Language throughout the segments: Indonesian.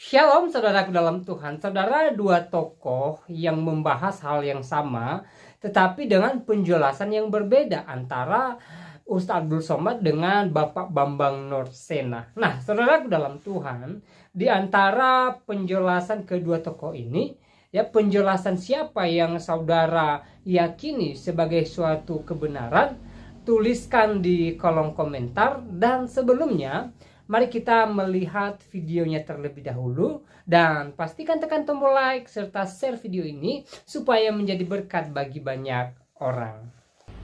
Shalom saudaraku dalam Tuhan. Saudara, dua tokoh yang membahas hal yang sama tetapi dengan penjelasan yang berbeda antara Ustadz Abdul Somad dengan Bapak Bambang Nursena. Nah, saudaraku dalam Tuhan, di antara penjelasan kedua tokoh ini, ya, penjelasan siapa yang saudara yakini sebagai suatu kebenaran, tuliskan di kolom komentar. Dan sebelumnya, mari kita melihat videonya terlebih dahulu dan pastikan tekan tombol like serta share video ini supaya menjadi berkat bagi banyak orang.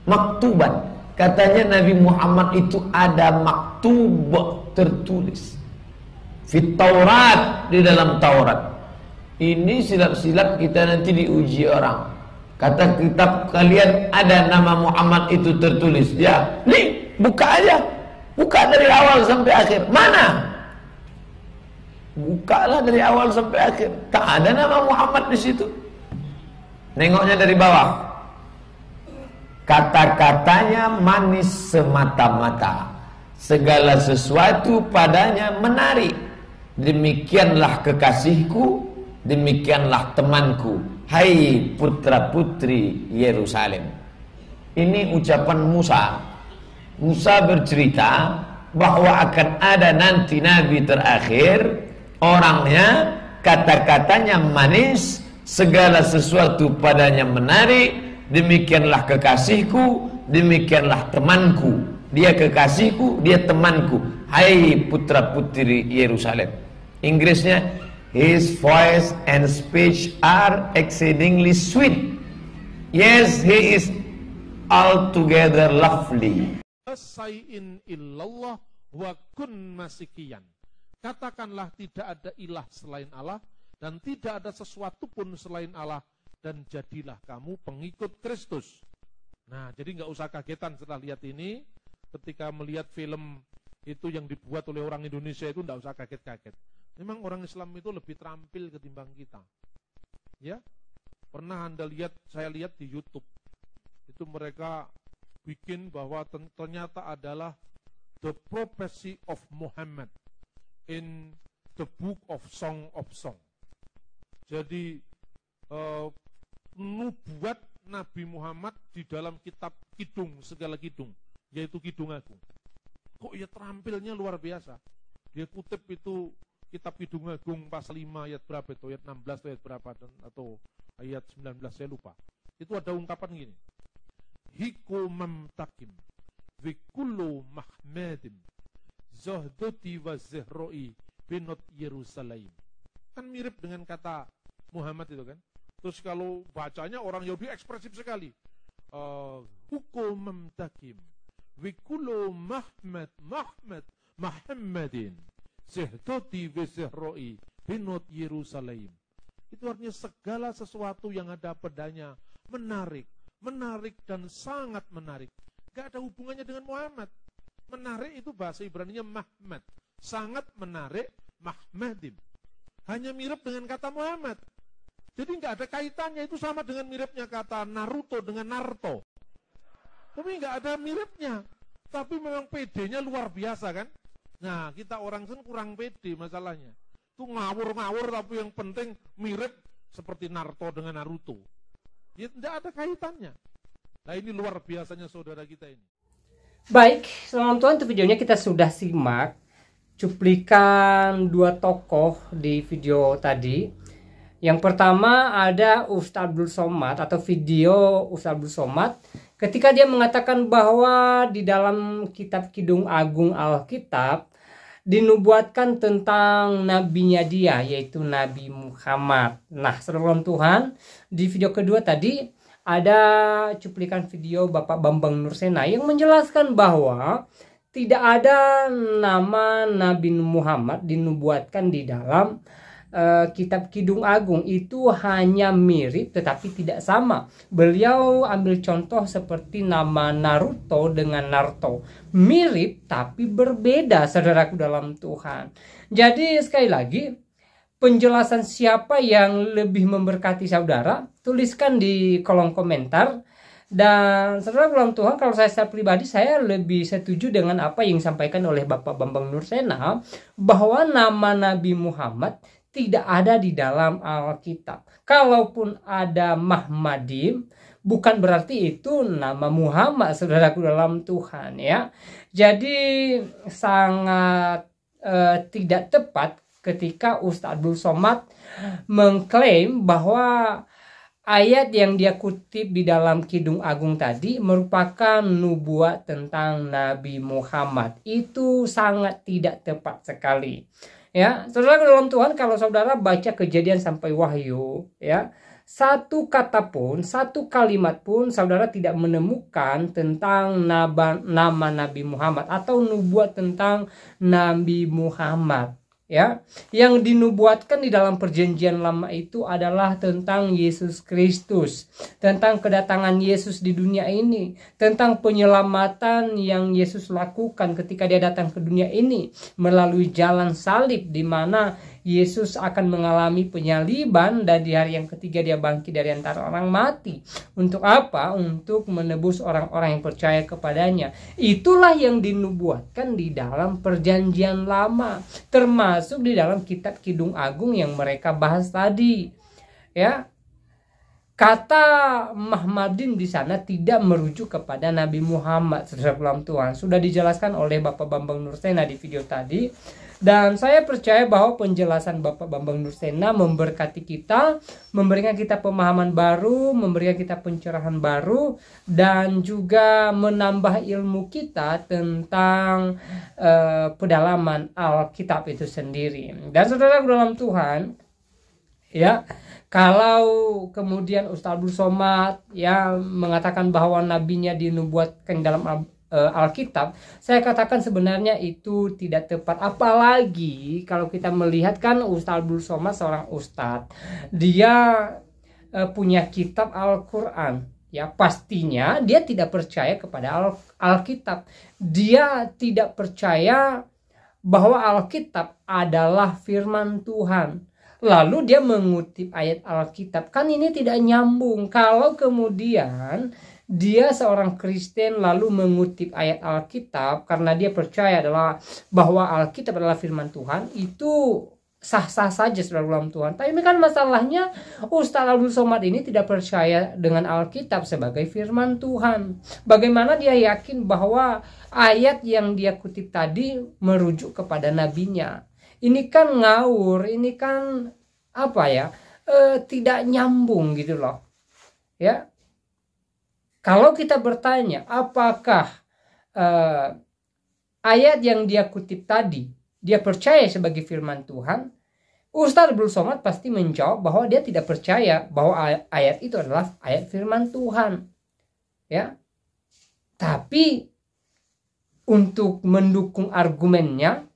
Maktuban, katanya Nabi Muhammad itu ada maktub tertulis fit Taurat, di dalam Taurat. Ini silap-silap kita nanti diuji orang. Kata kitab kalian ada nama Muhammad itu tertulis. Ya, nih buka aja. Buka dari awal sampai akhir. Mana? Bukalah dari awal sampai akhir. Tak ada nama Muhammad di situ. Nengoknya dari bawah. Kata-katanya manis semata-mata. Segala sesuatu padanya menarik. Demikianlah kekasihku, demikianlah temanku. Hai putra-putri Yerusalem. Ini ucapan Musa. Musa bercerita bahwa akan ada nanti Nabi terakhir, orangnya kata-katanya manis, segala sesuatu padanya menarik. Demikianlah kekasihku, demikianlah temanku. Dia kekasihku, dia temanku. Hai putra putri Yerusalem. Inggrisnya, his voice and speech are exceedingly sweet. Yes, he is altogether lovely. Sayin illallah wa kun masikian. Katakanlah tidak ada ilah selain Allah dan tidak ada sesuatu pun selain Allah, dan jadilah kamu pengikut Kristus. Nah, jadi nggak usah kagetan setelah lihat ini. Ketika melihat film itu yang dibuat oleh orang Indonesia itu nggak usah kaget-kaget. Memang orang Islam itu lebih terampil ketimbang kita. Ya, pernah Anda lihat, saya lihat di YouTube. Itu mereka bikin bahwa ternyata adalah the prophecy of Muhammad in the book of Song of Song. Jadi nubuat Nabi Muhammad di dalam kitab Kidung, segala kidung, yaitu Kidung Agung. Kok ya terampilnya luar biasa. Dia kutip itu kitab Kidung Agung pasal 5 ayat berapa itu, ayat 16 atau ayat berapa, atau ayat 19, saya lupa. Itu ada ungkapan gini. Hiku mamtakim wikullu mahmadim zahdoti wa zihroi binot Yerusalem. Kan mirip dengan kata Muhammad itu kan. Terus kalau bacanya orang Yahudi ekspresif sekali. Hukum mamtakim wikullu Muhammadin zahdoti wa zihroi binot Yerusalem. Itu artinya segala sesuatu yang ada padanya menarik dan sangat menarik. Gak ada hubungannya dengan Muhammad. Menarik itu bahasa Ibraninya Mahmad. Sangat menarik, Mahmadim. Hanya mirip dengan kata Muhammad. Jadi gak ada kaitannya. Itu sama dengan miripnya kata Naruto dengan Naruto. Tapi gak ada miripnya. Tapi memang PD-nya luar biasa kan. Nah, kita orang kan kurang PD masalahnya. Itu ngawur-ngawur tapi yang penting mirip seperti Naruto dengan Naruto. Ya, tidak ada kaitannya. Nah, ini luar biasanya saudara kita ini. Baik, selamat Tuhan, untuk videonya kita sudah simak cuplikan dua tokoh di video tadi. Yang pertama ada Ustadz Abdul Somad atau video Ustadz Abdul Somad ketika dia mengatakan bahwa di dalam kitab Kidung Agung Alkitab dinubuatkan tentang nabinya dia, yaitu Nabi Muhammad. Nah, saudara Tuhan, di video kedua tadi ada cuplikan video Bapak Bambang Nursena yang menjelaskan bahwa tidak ada nama Nabi Muhammad dinubuatkan di dalam kitab Kidung Agung. Itu hanya mirip tetapi tidak sama. Beliau ambil contoh seperti nama Naruto dengan Naruto, mirip tapi berbeda, saudaraku dalam Tuhan. Jadi sekali lagi, penjelasan siapa yang lebih memberkati saudara, tuliskan di kolom komentar. Dan saudara dalam Tuhan, kalau saya secara pribadi, saya lebih setuju dengan apa yang disampaikan oleh Bapak Bambang Nursena, bahwa nama Nabi Muhammad tidak ada di dalam Alkitab. Kalaupun ada Mahmadim, bukan berarti itu nama Muhammad, saudaraku dalam Tuhan, ya. Jadi sangat tidak tepat ketika Ustadz Abdul Somad mengklaim bahwa ayat yang dia kutip di dalam Kidung Agung tadi merupakan nubuat tentang Nabi Muhammad. Itu sangat tidak tepat sekali. Ya, saudara dalam Tuhan, kalau saudara baca Kejadian sampai Wahyu, ya, satu kata pun, satu kalimat pun saudara tidak menemukan tentang nama Nabi Muhammad atau nubuat tentang Nabi Muhammad. Ya, yang dinubuatkan di dalam Perjanjian Lama itu adalah tentang Yesus Kristus, tentang kedatangan Yesus di dunia ini, tentang penyelamatan yang Yesus lakukan ketika dia datang ke dunia ini melalui jalan salib, di mana Yesus akan mengalami penyaliban dan di hari yang ketiga dia bangkit dari antara orang mati. Untuk apa? Untuk menebus orang-orang yang percaya kepadanya. Itulah yang dinubuatkan di dalam Perjanjian Lama, termasuk di dalam kitab Kidung Agung yang mereka bahas tadi. Ya. Kata Mahmadin di sana tidak merujuk kepada Nabi Muhammad, saudara dalam Tuhan. Sudah dijelaskan oleh Bapak Bambang Nursena di video tadi. Dan saya percaya bahwa penjelasan Bapak Bambang Nursena memberkati kita, memberikan kita pemahaman baru, memberikan kita pencerahan baru, dan juga menambah ilmu kita tentang pedalaman Alkitab itu sendiri. Dan saudara dalam Tuhan, ya, kalau kemudian Ustadz Abdul Somad ya mengatakan bahwa nabinya dinubuatkan dalam Alkitab, saya katakan sebenarnya itu tidak tepat. Apalagi kalau kita melihat kan Ustadz Abdul Somad seorang ustadz, dia punya kitab Al-Quran. Ya, pastinya dia tidak percaya kepada Alkitab. Dia tidak percaya bahwa Alkitab adalah firman Tuhan. Lalu dia mengutip ayat Alkitab. Kan ini tidak nyambung. Kalau kemudian dia seorang Kristen lalu mengutip ayat Alkitab karena dia percaya bahwa Alkitab adalah firman Tuhan, itu sah-sah saja saudara dalam Tuhan. Tapi kan masalahnya Ustadz Abdul Somad ini tidak percaya dengan Alkitab sebagai firman Tuhan. Bagaimana dia yakin bahwa ayat yang dia kutip tadi merujuk kepada nabinya? Ini kan ngawur, ini kan apa ya, tidak nyambung gitu loh. Ya, kalau kita bertanya apakah ayat yang dia kutip tadi dia percaya sebagai firman Tuhan, Ustadz Abdul Somad pasti menjawab bahwa dia tidak percaya bahwa ayat itu adalah ayat firman Tuhan. Ya, tapi untuk mendukung argumennya,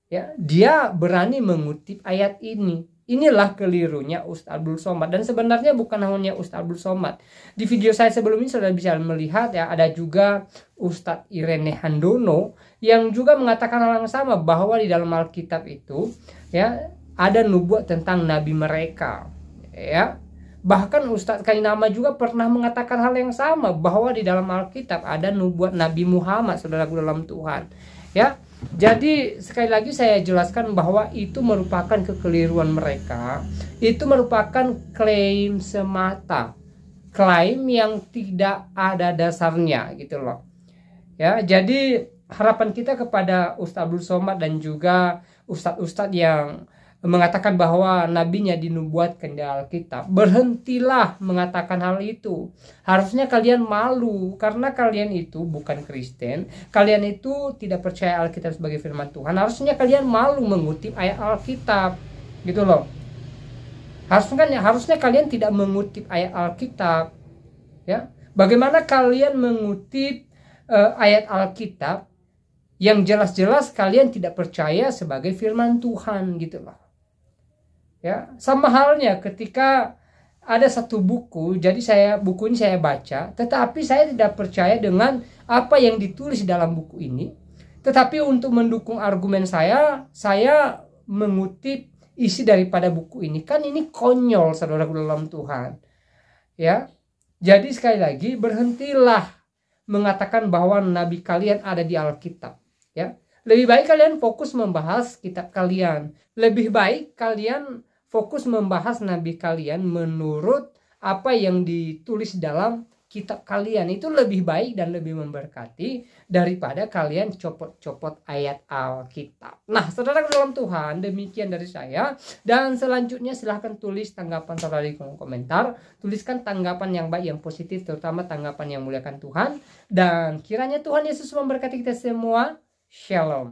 ya, dia berani mengutip ayat ini. Inilah kelirunya Ustadz Abdul Somad. Dan sebenarnya bukan hanya Ustadz Abdul Somad. Di video saya sebelum ini sudah bisa melihat ya, ada juga Ustadz Irene Handono yang juga mengatakan hal yang sama, bahwa di dalam Alkitab itu ya ada nubuat tentang nabi mereka. Ya, bahkan Ustadz Kainama juga pernah mengatakan hal yang sama, bahwa di dalam Alkitab ada nubuat Nabi Muhammad, saudaraku dalam Tuhan. Ya, jadi sekali lagi saya jelaskan bahwa itu merupakan kekeliruan mereka. Itu merupakan klaim semata, klaim yang tidak ada dasarnya gitu loh. Ya, jadi harapan kita kepada Ustadz Abdul Somad dan juga ustadz-ustadz yang mengatakan bahwa nabinya dinubuatkan di Alkitab, berhentilah mengatakan hal itu. Harusnya kalian malu, karena kalian itu bukan Kristen, kalian itu tidak percaya Alkitab sebagai firman Tuhan. Harusnya kalian malu mengutip ayat Alkitab, gitu loh. Harusnya kalian tidak mengutip ayat Alkitab, ya. Bagaimana kalian mengutip ayat Alkitab yang jelas-jelas kalian tidak percaya sebagai firman Tuhan, gitu loh. Ya, sama halnya ketika ada satu buku, jadi buku ini saya baca, tetapi saya tidak percaya dengan apa yang ditulis dalam buku ini. Tetapi untuk mendukung argumen saya mengutip isi daripada buku ini. Kan ini konyol, saudaraku dalam Tuhan. Ya, jadi sekali lagi berhentilah mengatakan bahwa nabi kalian ada di Alkitab. Ya, Lebih baik kalian fokus membahas kitab kalian. Lebih baik kalian fokus membahas nabi kalian menurut apa yang ditulis dalam kitab kalian. Itu lebih baik dan lebih memberkati daripada kalian copot-copot ayat Alkitab. Nah, saudara dalam Tuhan, demikian dari saya. Dan selanjutnya silahkan tulis tanggapan saudara di kolom komentar. Tuliskan tanggapan yang baik, yang positif, terutama tanggapan yang muliakan Tuhan. Dan kiranya Tuhan Yesus memberkati kita semua. Shalom.